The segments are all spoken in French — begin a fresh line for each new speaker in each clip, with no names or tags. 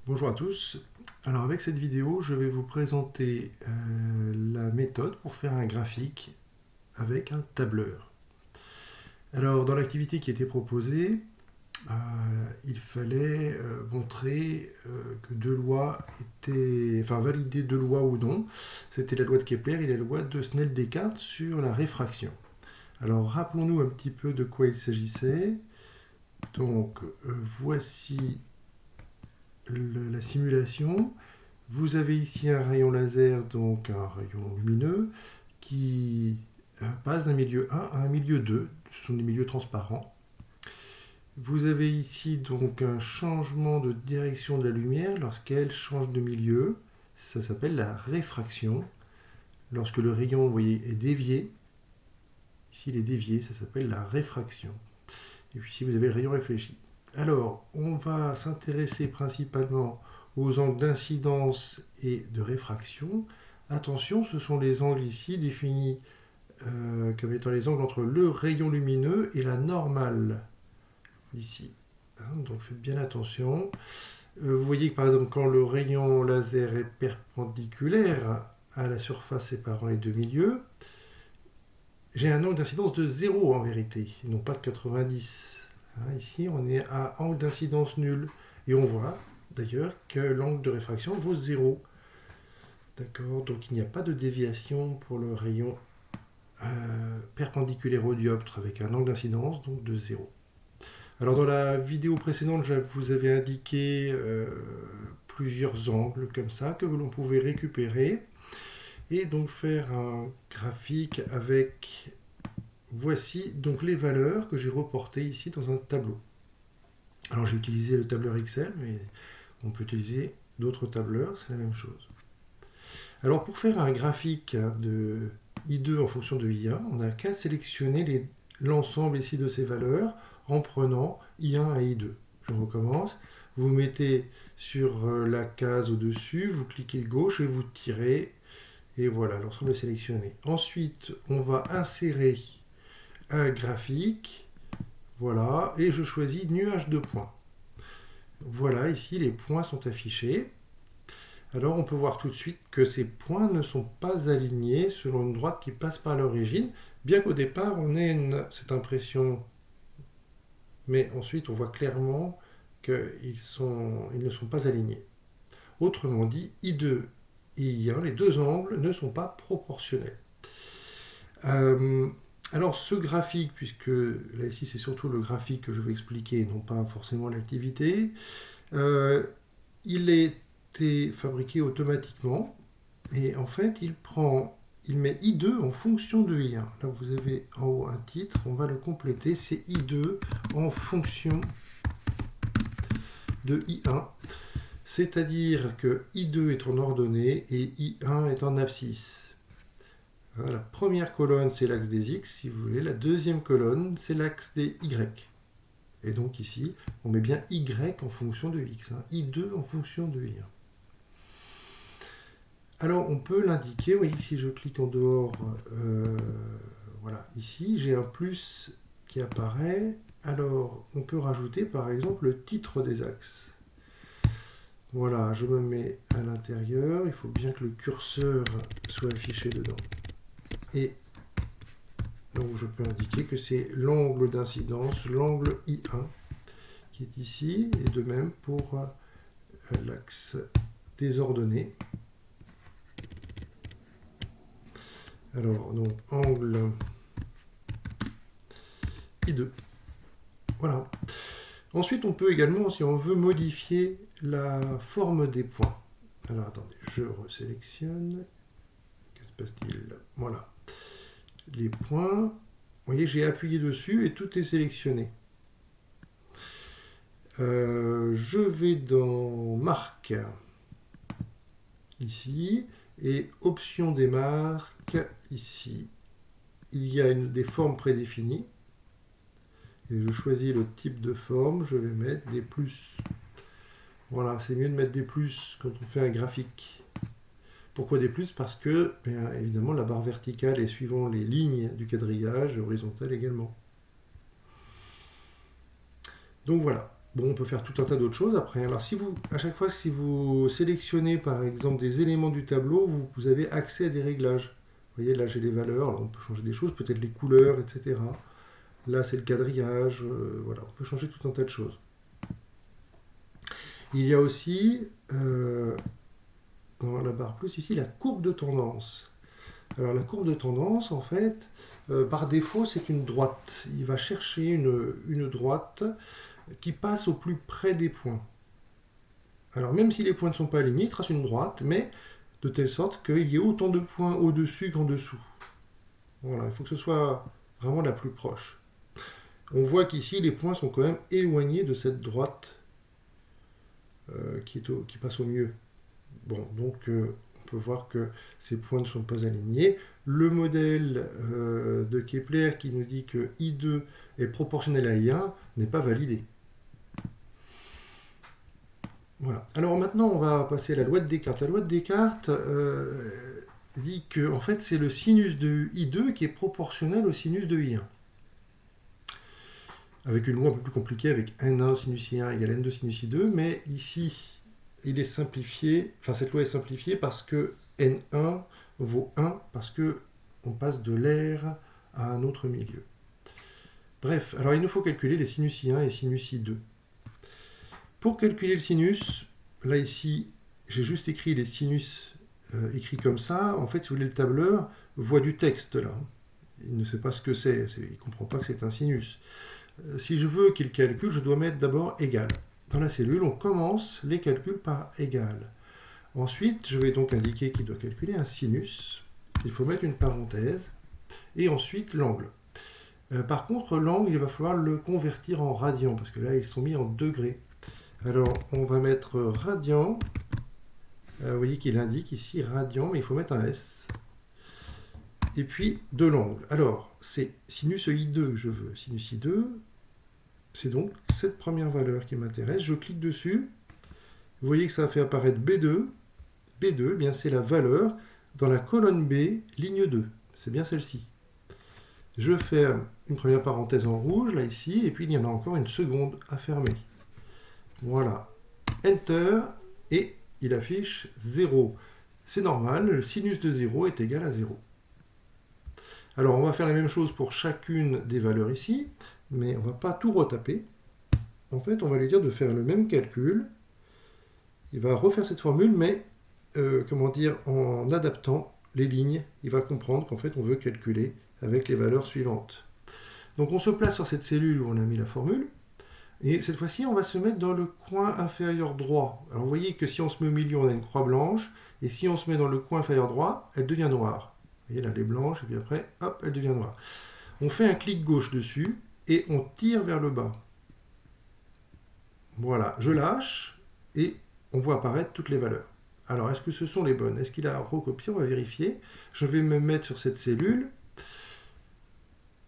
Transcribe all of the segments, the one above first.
Bonjour à tous. Alors avec cette vidéo, je vais vous présenter la méthode pour faire un graphique avec un tableur. Alors dans l'activité qui était proposée, il fallait montrer que deux lois étaient, enfin valider deux lois ou non. C'était la loi de Kepler et la loi de Snell-Descartes sur la réfraction. Alors rappelons-nous un petit peu de quoi il s'agissait. Donc voici la simulation. Vous avez ici un rayon laser, donc un rayon lumineux, qui passe d'un milieu 1 à un milieu 2. Ce sont des milieux transparents. Vous avez ici donc un changement de direction de la lumière lorsqu'elle change de milieu. Ça s'appelle la réfraction. Lorsque le rayon, vous voyez, est dévié, ici il est dévié, ça s'appelle la réfraction. Et puis ici vous avez le rayon réfléchi. Alors, on va s'intéresser principalement aux angles d'incidence et de réfraction. Attention, ce sont les angles ici définis comme étant les angles entre le rayon lumineux et la normale, ici. Donc faites bien attention. Vous voyez que par exemple, quand le rayon laser est perpendiculaire à la surface séparant les deux milieux, j'ai un angle d'incidence de 0 en vérité, et non pas de 90. Ici, on est à angle d'incidence nul. Et on voit d'ailleurs que l'angle de réfraction vaut 0. D'accord, donc il n'y a pas de déviation pour le rayon perpendiculaire au dioptre avec un angle d'incidence donc de 0. Alors dans la vidéo précédente, je vous avais indiqué plusieurs angles comme ça que l'on pouvait récupérer et donc faire un graphique avec voici donc les valeurs que j'ai reportées ici dans un tableau. Alors j'ai utilisé le tableur Excel, mais on peut utiliser d'autres tableurs, c'est la même chose. Alors pour faire un graphique de I2 en fonction de I1, on n'a qu'à sélectionner l'ensemble ici de ces valeurs en prenant I1 et I2. Je recommence. Vous mettez sur la case au-dessus, vous cliquez gauche et vous tirez. Et voilà, l'ensemble est sélectionné. Ensuite, on va insérer un graphique. Voilà, et je choisis nuage de points. Voilà, ici les points sont affichés. Alors on peut voir tout de suite que ces points ne sont pas alignés selon une droite qui passe par l'origine, bien qu'au départ on ait cette impression, mais ensuite on voit clairement qu'ils ne sont pas alignés. Autrement dit, I2 et I1, les deux angles ne sont pas proportionnels. Alors ce graphique, puisque là ici c'est surtout le graphique que je vais expliquer, non pas forcément l'activité, il est fabriqué automatiquement et en fait il met I2 en fonction de I1. Là vous avez en haut un titre, on va le compléter, c'est I2 en fonction de I1, c'est-à-dire que I2 est en ordonnée et I1 est en abscisse. La première colonne c'est l'axe des X si vous voulez, la deuxième colonne c'est l'axe des Y. Et donc ici on met bien Y en fonction de X, I2 en fonction de I1. Alors on peut l'indiquer, vous voyez si je clique en dehors, voilà, ici j'ai un plus qui apparaît. Alors on peut rajouter par exemple le titre des axes. Voilà, je me mets à l'intérieur, il faut bien que le curseur soit affiché dedans. Et donc je peux indiquer que c'est l'angle d'incidence, l'angle I1 qui est ici, et de même pour l'axe des ordonnées. Alors, donc, angle I2. Voilà. Ensuite, on peut également, si on veut, modifier la forme des points. Alors, attendez, je resélectionne. Qu'est-ce qui se passe-t-il? Voilà. Les points. Vous voyez, j'ai appuyé dessus et tout est sélectionné. Je vais dans Marque, ici, et Option des marques, ici. Il y a des formes prédéfinies. Et je choisis le type de forme, je vais mettre des plus. Voilà, c'est mieux de mettre des plus quand on fait un graphique. Pourquoi des plus? Parce que, bien évidemment, la barre verticale est suivant les lignes du quadrillage, et horizontale également. Donc voilà. Bon, on peut faire tout un tas d'autres choses après. Alors, à chaque fois, si vous sélectionnez par exemple des éléments du tableau, vous avez accès à des réglages. Vous voyez, là j'ai les valeurs, alors on peut changer des choses, peut-être les couleurs, etc. Là c'est le quadrillage, voilà, on peut changer tout un tas de choses. Il y a aussi, dans la barre plus ici, la courbe de tendance. Alors la courbe de tendance, en fait, par défaut, c'est une droite. Il va chercher une droite qui passe au plus près des points. Alors même si les points ne sont pas alignés, il trace une droite, mais de telle sorte qu'il y ait autant de points au-dessus qu'en dessous. Voilà, il faut que ce soit vraiment la plus proche. On voit qu'ici, les points sont quand même éloignés de cette droite qui passe au mieux. Bon, donc on peut voir que ces points ne sont pas alignés. Le modèle de Kepler qui nous dit que I2 est proportionnel à I1 n'est pas validé. Voilà. Alors maintenant, on va passer à la loi de Descartes. La loi de Descartes dit que en fait, c'est le sinus de I2 qui est proportionnel au sinus de I1. Avec une loi un peu plus compliquée, avec N1 sinus I1 égale N2 sinus I2, mais ici, il est simplifié, enfin cette loi est simplifiée parce que N1 vaut 1, parce que on passe de l'air à un autre milieu. Bref, alors il nous faut calculer les sinus I1 et sinus I2. Pour calculer le sinus, là ici, j'ai juste écrit les sinus écrits comme ça. En fait, si vous voulez, le tableur voit du texte là. Il ne sait pas ce que c'est, il ne comprend pas que c'est un sinus. Si je veux qu'il calcule, je dois mettre d'abord égal. Dans la cellule, on commence les calculs par égal. Ensuite, je vais donc indiquer qu'il doit calculer un sinus. Il faut mettre une parenthèse. Et ensuite, l'angle. Par contre, l'angle, il va falloir le convertir en radian, parce que là, ils sont mis en degrés. Alors, on va mettre radian. Vous voyez qu'il indique ici radian, mais il faut mettre un S. Et puis, de l'angle. Alors, c'est sinus I2, je veux. Sinus I2, c'est donc cette première valeur qui m'intéresse. Je clique dessus. Vous voyez que ça a fait apparaître B2. B2, eh bien c'est la valeur dans la colonne B, ligne 2. C'est bien celle-ci. Je ferme une première parenthèse en rouge, là, ici, et puis il y en a encore une seconde à fermer. Voilà. Enter, et il affiche 0. C'est normal, le sinus de 0 est égal à 0. Alors, on va faire la même chose pour chacune des valeurs ici, mais on ne va pas tout retaper. En fait, on va lui dire de faire le même calcul. Il va refaire cette formule, mais en adaptant les lignes. Il va comprendre qu'en fait, on veut calculer avec les valeurs suivantes. Donc, on se place sur cette cellule où on a mis la formule. Et cette fois-ci, on va se mettre dans le coin inférieur droit. Alors, vous voyez que si on se met au milieu, on a une croix blanche. Et si on se met dans le coin inférieur droit, elle devient noire. Vous voyez, là, elle est blanche, et puis après, hop, elle devient noire. On fait un clic gauche dessus, et on tire vers le bas. Voilà, je lâche, et on voit apparaître toutes les valeurs. Alors, est-ce que ce sont les bonnes? Est-ce qu'il a recopié? On va vérifier. Je vais me mettre sur cette cellule.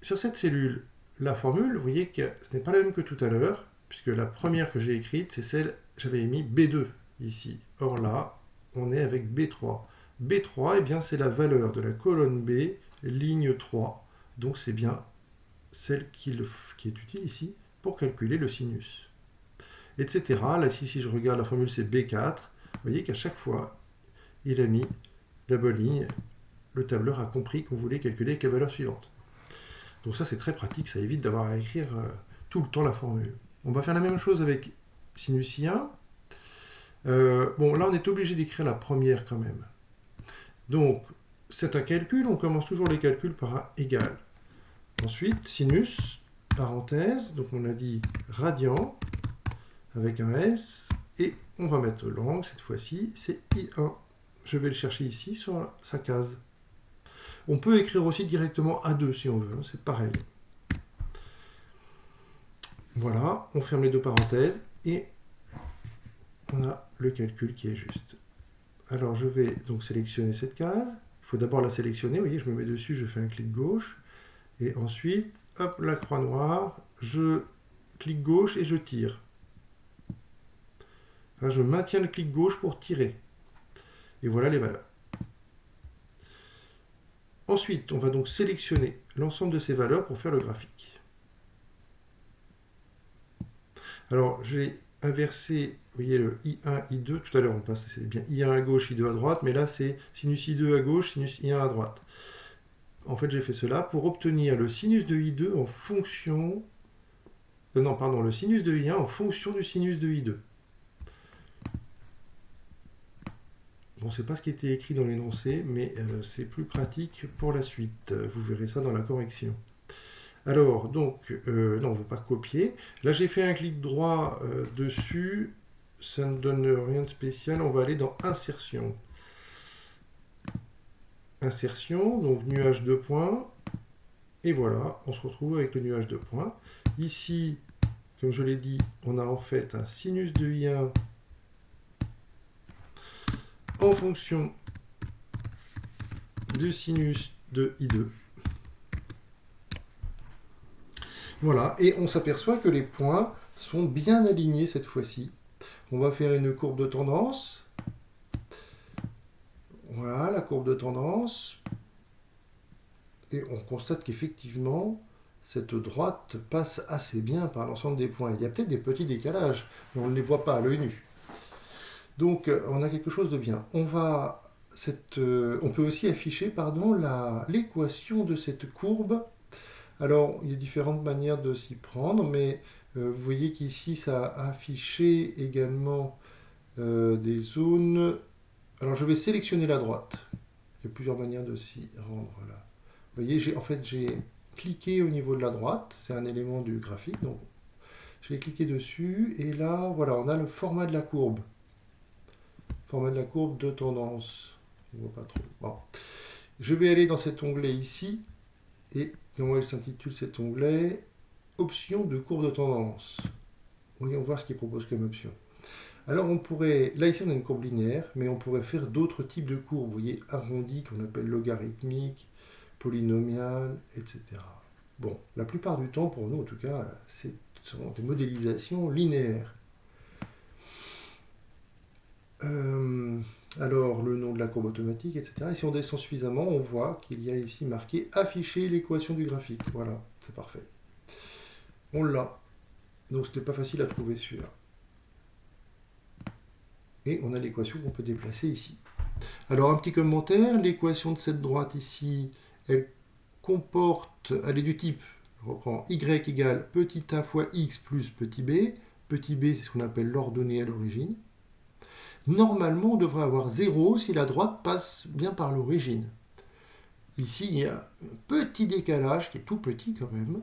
Sur cette cellule, la formule, vous voyez que ce n'est pas la même que tout à l'heure, puisque la première que j'ai écrite, c'est celle, j'avais mis B2 ici. Or là, on est avec B3. B3, eh bien, c'est la valeur de la colonne B, ligne 3. Donc, c'est bien celle qui est utile ici pour calculer le sinus. Etc. Là, ici, si je regarde la formule, c'est B4. Vous voyez qu'à chaque fois, il a mis la bonne ligne. Le tableur a compris qu'on voulait calculer avec la valeur suivante. Donc ça, c'est très pratique. Ça évite d'avoir à écrire tout le temps la formule. On va faire la même chose avec sinus I1. Bon, là, on est obligé d'écrire la première quand même. Donc, c'est un calcul. On commence toujours les calculs par un égal. Ensuite, sinus, parenthèse. Donc, on a dit radian avec un S. Et on va mettre l'angle, cette fois-ci, c'est I1. Je vais le chercher ici sur sa case. On peut écrire aussi directement A2 si on veut, hein, c'est pareil. Voilà, on ferme les deux parenthèses et on a le calcul qui est juste. Alors je vais donc sélectionner cette case. Il faut d'abord la sélectionner, vous voyez, je me mets dessus, je fais un clic gauche. Et ensuite, hop, la croix noire, je clique gauche et je tire. Là, je maintiens le clic gauche pour tirer. Et voilà les valeurs. Ensuite, on va donc sélectionner l'ensemble de ces valeurs pour faire le graphique. Alors, j'ai inversé, vous voyez, le I1, I2, tout à l'heure on passe, c'est bien I1 à gauche, I2 à droite, mais là c'est sinus I2 à gauche, sinus I1 à droite. En fait, j'ai fait cela pour obtenir le sinus de I2 en fonction... non, pardon, le sinus de I1 en fonction du sinus de I2. Bon, c'est pas ce qui était écrit dans l'énoncé, mais c'est plus pratique pour la suite. Vous verrez ça dans la correction. Alors, donc, non, on ne veut pas copier. Là, j'ai fait un clic droit dessus. Ça ne donne rien de spécial. On va aller dans Insertion. Insertion, donc nuage de points. Et voilà, on se retrouve avec le nuage de points. Ici, comme je l'ai dit, on a en fait un sinus de I1 en fonction du sinus de I2. Voilà, et on s'aperçoit que les points sont bien alignés cette fois-ci. On va faire une courbe de tendance. Voilà, la courbe de tendance. Et on constate qu'effectivement, cette droite passe assez bien par l'ensemble des points. Il y a peut-être des petits décalages, mais on ne les voit pas à l'œil nu. Donc, on a quelque chose de bien. On peut aussi afficher l'équation de cette courbe. Alors, il y a différentes manières de s'y prendre, mais vous voyez qu'ici, ça a affiché également des zones. Alors, je vais sélectionner la droite. Il y a plusieurs manières de s'y rendre là. Vous voyez, j'ai cliqué au niveau de la droite. C'est un élément du graphique. Donc, j'ai cliqué dessus. Et là, voilà, on a le format de la courbe. Format de la courbe de tendance. On ne voit pas trop. Bon. Je vais aller dans cet onglet ici. Et comment il s'intitule cet onglet? Option de courbe de tendance. Voyons voir ce qu'il propose comme option. Alors on pourrait, là ici on a une courbe linéaire, mais on pourrait faire d'autres types de courbes, vous voyez, arrondies qu'on appelle logarithmiques, polynomiales, etc. Bon, la plupart du temps pour nous en tout cas, ce sont des modélisations linéaires. Alors le nom de la courbe automatique, etc. Et si on descend suffisamment, on voit qu'il y a ici marqué afficher l'équation du graphique. Voilà, c'est parfait. On l'a. Donc c'était pas facile à trouver celui-là. Et on a l'équation qu'on peut déplacer ici. Alors un petit commentaire, l'équation de cette droite ici, elle est du type, je reprends, y égale petit a fois x plus petit b. Petit b, c'est ce qu'on appelle l'ordonnée à l'origine. Normalement, on devrait avoir 0 si la droite passe bien par l'origine. Ici, il y a un petit décalage, qui est tout petit quand même,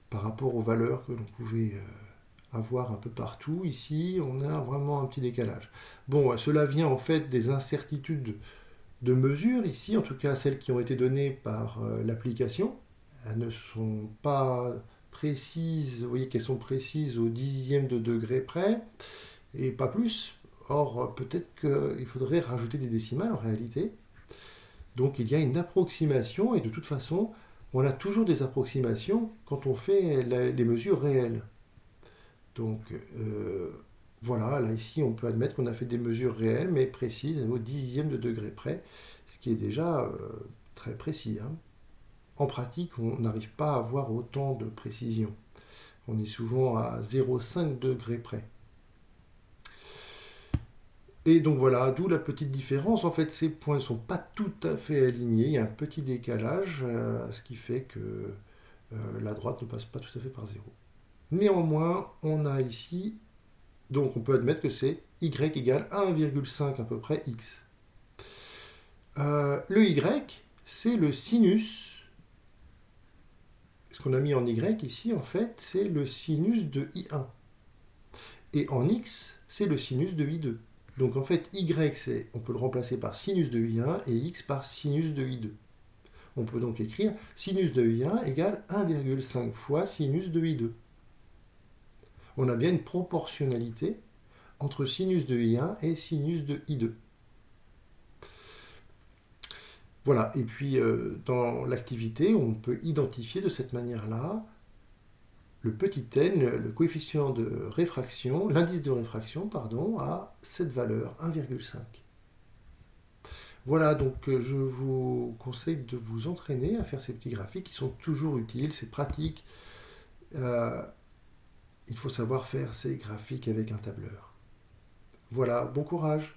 par rapport aux valeurs que l'on pouvait avoir un peu partout. Ici, on a vraiment un petit décalage. Bon, cela vient en fait des incertitudes de mesure, ici, en tout cas celles qui ont été données par l'application. Elles ne sont pas précises, vous voyez qu'elles sont précises au dixième de degré près, et pas plus. Or, peut-être qu'il faudrait rajouter des décimales en réalité. Donc il y a une approximation, et de toute façon, on a toujours des approximations quand on fait les mesures réelles. Donc voilà, là ici on peut admettre qu'on a fait des mesures réelles mais précises au dixième de degré près, ce qui est déjà très précis. Hein. En pratique, on n'arrive pas à avoir autant de précision. On est souvent à 0,5 degré près. Et donc voilà, d'où la petite différence. En fait, ces points ne sont pas tout à fait alignés. Il y a un petit décalage, ce qui fait que la droite ne passe pas tout à fait par 0. Néanmoins, on a ici, donc on peut admettre que c'est y égale 1,5 à peu près x. Le y, c'est le sinus. Ce qu'on a mis en y ici, en fait, c'est le sinus de i1. Et en x, c'est le sinus de i2. Donc en fait, y, on peut le remplacer par sinus de i1 et x par sinus de i2. On peut donc écrire sinus de i1 égale 1,5 fois sinus de i2. On a bien une proportionnalité entre sinus de i1 et sinus de i2. Voilà, et puis dans l'activité, on peut identifier de cette manière-là le petit n, le coefficient de réfraction, l'indice de réfraction, pardon, à cette valeur, 1,5. Voilà, donc je vous conseille de vous entraîner à faire ces petits graphiques qui sont toujours utiles, c'est pratique. il faut savoir faire ses graphiques avec un tableur. Voilà, bon courage!